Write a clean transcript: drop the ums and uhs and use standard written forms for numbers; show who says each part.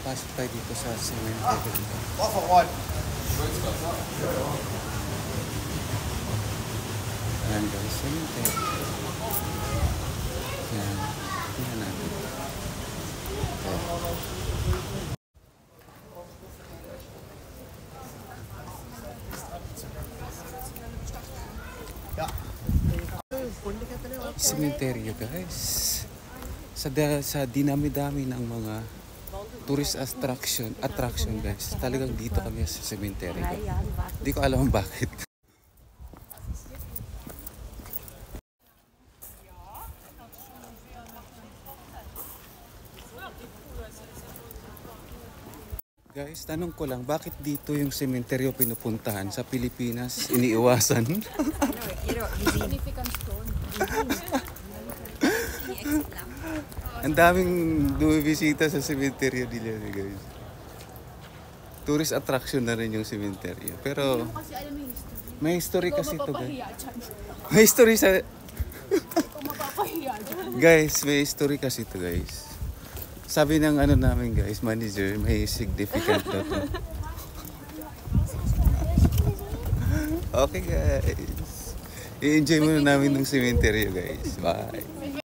Speaker 1: Pasok tayo dito sa cemetery. Ayan guys, cemetery. Ayan, tingnan natin. Cemetery guys. Sa dinami-dami ng mga tourist attraction guys. Talagang dito kami sa cemetery. Hindi ko alam bakit. Guys, tanong ko lang, bakit dito yung sementeryo pinupuntahan? Sa Pilipinas, iniiwasan?
Speaker 2: Significant stone.
Speaker 1: Ang daming bumibisita sa sementeryo nila, guys. Tourist attraction na rin yung sementeryo. Pero,
Speaker 2: Kasi alam mo yung history.
Speaker 1: may history kasi ito, guys.
Speaker 2: Mapapahiya dyan.
Speaker 1: May history sa...
Speaker 2: Kung mapapahiya dyan.
Speaker 1: Guys, may history kasi ito, guys. Sabi ng ano namin, guys, manager, may significant na to. Okay, guys. I-enjoy muna namin ng cemetery, guys. Bye.